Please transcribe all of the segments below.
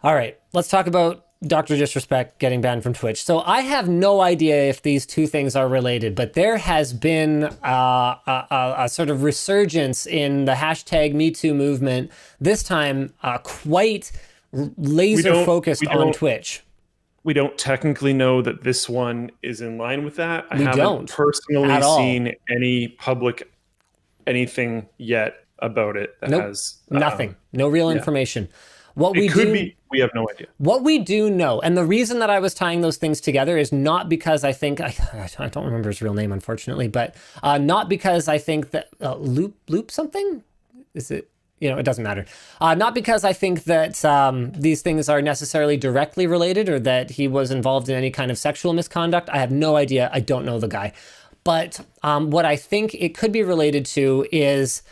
All right, let's talk about Dr. Disrespect getting banned from Twitch. So I have no idea if these two things are related, but there has been a sort of resurgence in the hashtag #MeToo movement, this time quite laser focused on Twitch. We don't technically know that this one is in line with that. I haven't personally seen any public anything yet about it that has nothing, no real information. What we have no idea. What we do know, and the reason that I was tying those things together is not because I think, I don't remember his real name, unfortunately, but not because I think that Loop something? Is it? It doesn't matter. Not because I think that these things are necessarily directly related or that he was involved in any kind of sexual misconduct. I have no idea. I don't know the guy. But what I think it could be related to is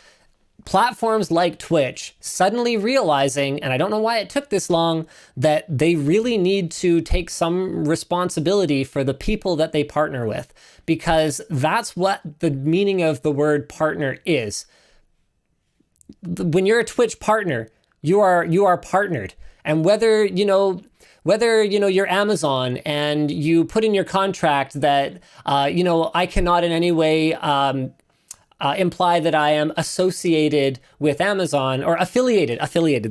platforms like Twitch suddenly realizing, and I don't know why it took this long, that they really need to take some responsibility for the people that they partner with, because that's what the meaning of the word partner is. When you're a Twitch partner, you are partnered. And whether you're Amazon and you put in your contract that, I cannot in any way imply that I am associated with Amazon, or affiliated,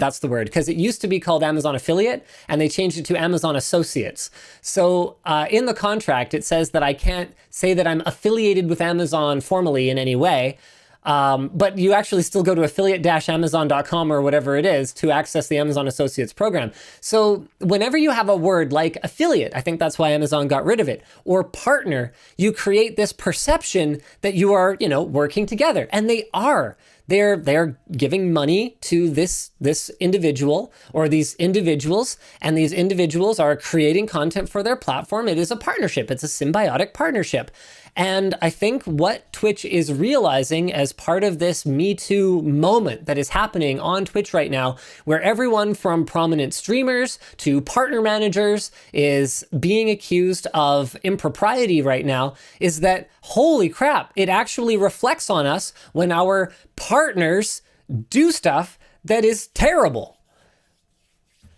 that's the word, because it used to be called Amazon Affiliate and they changed it to Amazon Associates. So in the contract, it says that I can't say that I'm affiliated with Amazon formally in any way. But you actually still go to affiliate-amazon.com or whatever it is to access the Amazon Associates program. So whenever you have a word like affiliate, I think that's why Amazon got rid of it, or partner, you create this perception that you are, working together. And they are. They're giving money to this individual or these individuals, and these individuals are creating content for their platform. It is a partnership. It's a symbiotic partnership. And I think what Twitch is realizing as part of this Me Too moment that is happening on Twitch right now, where everyone from prominent streamers to partner managers is being accused of impropriety right now, is that, holy crap, it actually reflects on us when our partners do stuff that is terrible.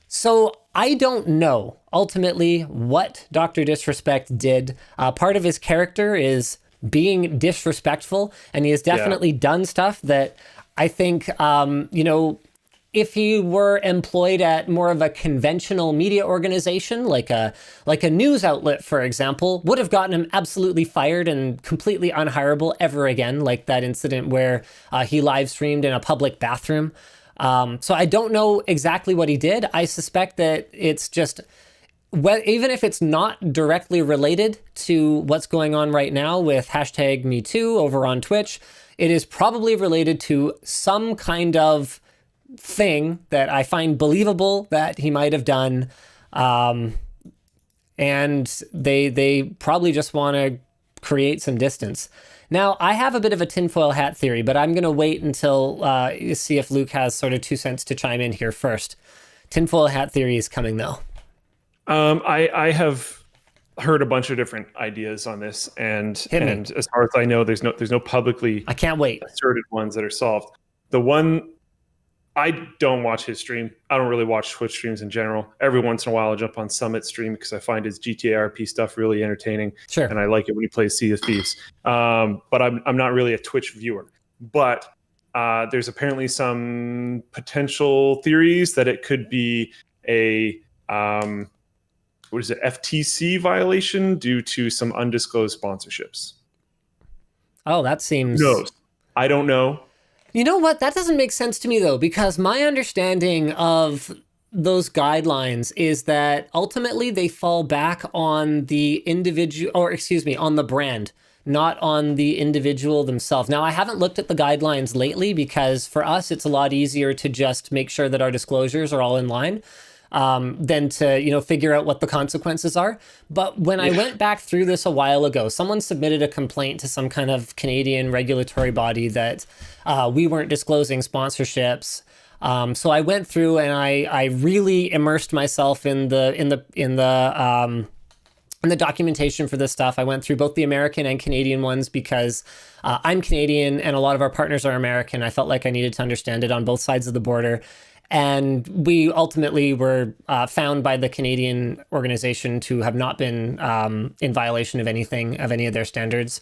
So I don't know ultimately what Dr. Disrespect did. Part of his character is being disrespectful, and he has definitely done stuff that I think, if he were employed at more of a conventional media organization, like a news outlet, for example, would have gotten him absolutely fired and completely unhireable ever again, like that incident where he live streamed in a public bathroom. So I don't know exactly what he did. I suspect that it's just, even if it's not directly related to what's going on right now with hashtag #MeToo over on Twitch, it is probably related to some kind of thing that I find believable that he might have done. And they probably just want to create some distance. Now, I have a bit of a tinfoil hat theory, but I'm going to wait until see if Luke has sort of 2 cents to chime in here first. Tinfoil hat theory is coming, though. I have heard a bunch of different ideas on this, and as far as I know, there's no publicly I can't wait asserted ones that are solved. The one, I don't watch his stream. I don't really watch Twitch streams in general. Every once in a while, I'll jump on Summit stream because I find his GTA RP stuff really entertaining. Sure. And I like it when he plays Sea of Thieves. But I'm not really a Twitch viewer. But there's apparently some potential theories that it could be a FTC violation due to some undisclosed sponsorships. Oh, that seems... Who knows? I don't know. You know what? That doesn't make sense to me, though, because my understanding of those guidelines is that ultimately they fall back on the individual, on the brand, not on the individual themselves. Now, I haven't looked at the guidelines lately because for us, it's a lot easier to just make sure that our disclosures are all in line. Than to, figure out what the consequences are. But when I went back through this a while ago, someone submitted a complaint to some kind of Canadian regulatory body that we weren't disclosing sponsorships. So I went through and I really immersed myself in the documentation for this stuff. I went through both the American and Canadian ones because I'm Canadian and a lot of our partners are American. I felt like I needed to understand it on both sides of the border. And we ultimately were found by the Canadian organization to have not been in violation of anything, of any of their standards,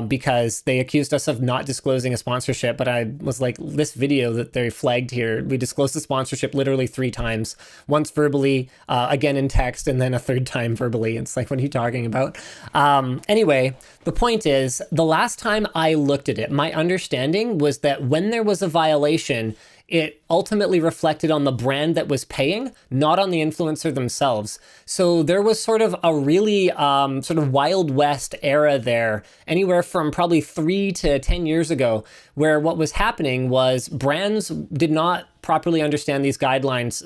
because they accused us of not disclosing a sponsorship. But I was like, this video that they flagged here, we disclosed the sponsorship literally 3 times, once verbally, again in text, and then a 3rd time verbally. It's like, what are you talking about? Anyway, the point is, the last time I looked at it, my understanding was that when there was a violation, it ultimately reflected on the brand that was paying, not on the influencer themselves. So there was sort of a really sort of Wild West era there, anywhere from probably 3 to 10 years ago, where what was happening was brands did not properly understand these guidelines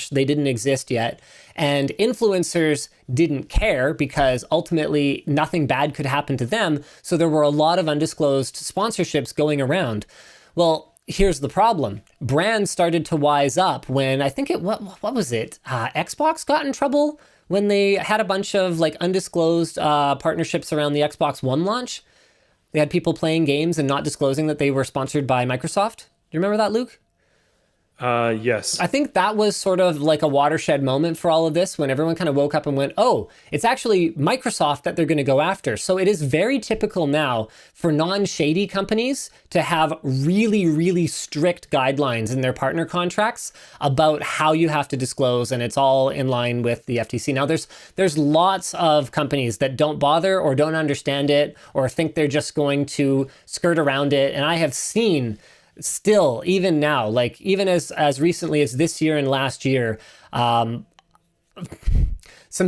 / they didn't exist yet. And influencers didn't care because ultimately nothing bad could happen to them. So there were a lot of undisclosed sponsorships going around. Well, here's the problem. Brands started to wise up when I think what was it? Xbox got in trouble when they had a bunch of like undisclosed partnerships around the Xbox One launch. They had people playing games and not disclosing that they were sponsored by Microsoft. Do you remember that, Luke? Yes. I think that was sort of like a watershed moment for all of this, when everyone kind of woke up and went, oh, it's actually Microsoft that they're going to go after. So it is very typical now for non-shady companies to have really, really strict guidelines in their partner contracts about how you have to disclose, and it's all in line with the FTC. Now, there's lots of companies that don't bother or don't understand it or think they're just going to skirt around it. And I have seen still, even now, like even as recently as this year and last year, some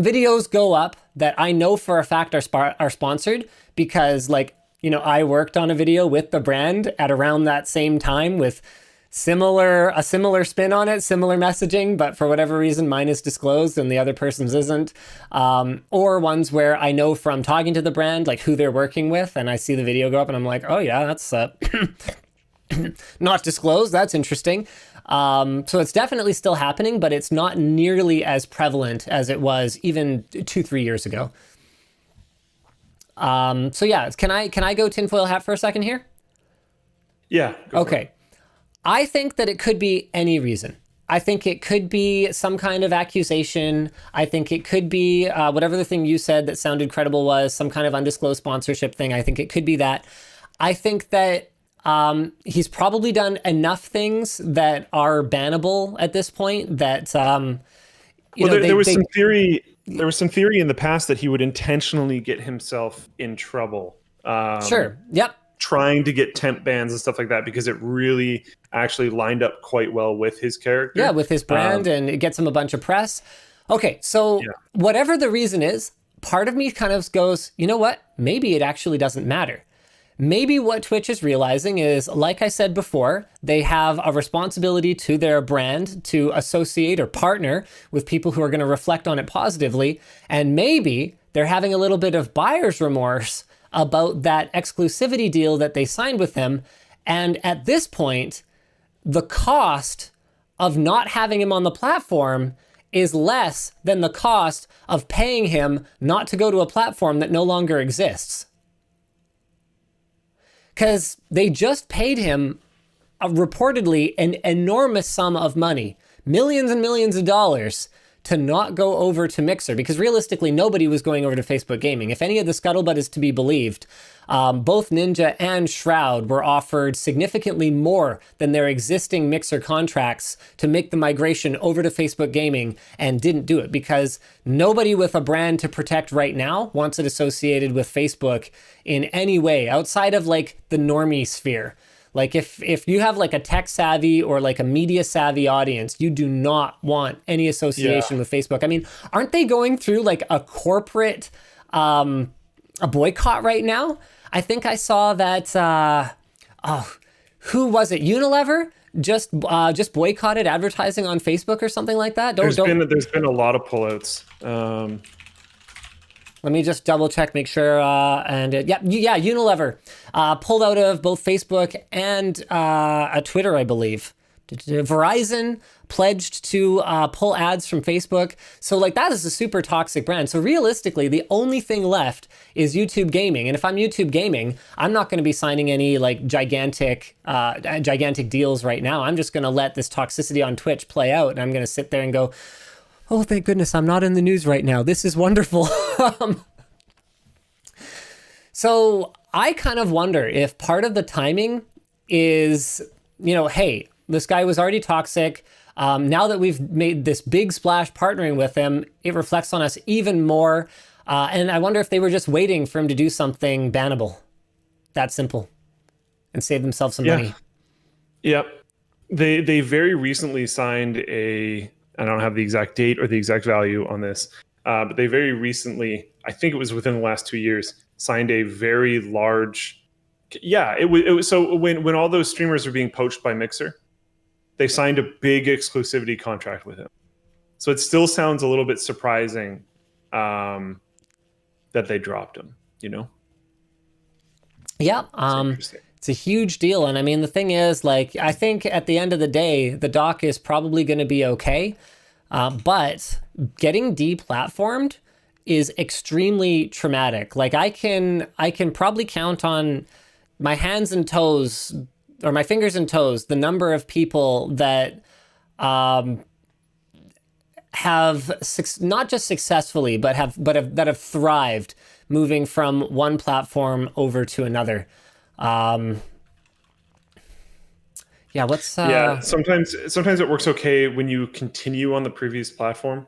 videos go up that I know for a fact are sponsored because, like, you know, I worked on a video with the brand at around that same time with a similar spin on it, similar messaging, but for whatever reason, mine is disclosed and the other person's isn't. Or ones where I know from talking to the brand, like who they're working with, and I see the video go up and I'm like, oh yeah, that's not disclosed. That's interesting. So it's definitely still happening, but it's not nearly as prevalent as it was even 2-3 years ago. So yeah, can I go tinfoil hat for a second here? Yeah. Okay. I think that it could be any reason. I think it could be some kind of accusation. I think it could be whatever the thing you said that sounded credible was, some kind of undisclosed sponsorship thing. I think it could be that. I think that he's probably done enough things that are bannable at this point that, there was some theory. There was some theory in the past that he would intentionally get himself in trouble. Sure. Yep. Trying to get temp bans and stuff like that because it really actually lined up quite well with his character. Yeah, with his brand, and it gets him a bunch of press. Okay, so whatever the reason is, part of me kind of goes, you know what? Maybe it actually doesn't matter. Maybe what Twitch is realizing is, like I said before, they have a responsibility to their brand to associate or partner with people who are going to reflect on it positively. And maybe they're having a little bit of buyer's remorse about that exclusivity deal that they signed with him. And at this point, the cost of not having him on the platform is less than the cost of paying him not to go to a platform that no longer exists. Because they just paid him reportedly an enormous sum of money, millions and millions of dollars, to not go over to Mixer, because realistically nobody was going over to Facebook Gaming. If any of the scuttlebutt is to be believed, both Ninja and Shroud were offered significantly more than their existing Mixer contracts to make the migration over to Facebook Gaming, and didn't do it because nobody with a brand to protect right now wants it associated with Facebook in any way outside of like the normie sphere. Like if you have like a tech savvy or like a media savvy audience, you do not want any association with Facebook. I mean, aren't they going through like a corporate a boycott right now? I think I saw that who was it? Unilever just boycotted advertising on Facebook or something like that. There's been a lot of pullouts. Let me just double check, make sure. Unilever pulled out of both Facebook and Twitter, I believe, Verizon pledged to pull ads from Facebook. So like that is a super toxic brand. So realistically, the only thing left is YouTube Gaming. And if I'm YouTube Gaming, I'm not going to be signing any like gigantic deals right now. I'm just going to let this toxicity on Twitch play out. And I'm going to sit there and go, oh, thank goodness I'm not in the news right now. This is wonderful. So I kind of wonder if part of the timing is, hey, this guy was already toxic. Now that we've made this big splash partnering with him, it reflects on us even more. And I wonder if they were just waiting for him to do something bannable. That simple. And save themselves some money. Yep. They very recently signed I don't have the exact date or the exact value on this, but they very recently, I think it was within the last 2 years, signed a very large... Yeah, it was so when all those streamers were being poached by Mixer, they signed a big exclusivity contract with him. So it still sounds a little bit surprising that they dropped him, Yeah, it's a huge deal. And I mean, the thing is, like, I think at the end of the day, the doc is probably going to be okay. But getting deplatformed is extremely traumatic. Like I can probably count on my hands and toes, or my fingers and toes, the number of people that have not just successfully, but have thrived moving from one platform over to another. Sometimes it works okay when you continue on the previous platform,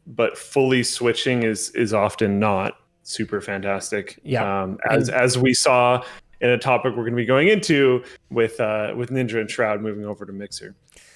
but fully switching is often not super fantastic. As we saw in a topic we're going to be going into with Ninja and Shroud moving over to Mixer.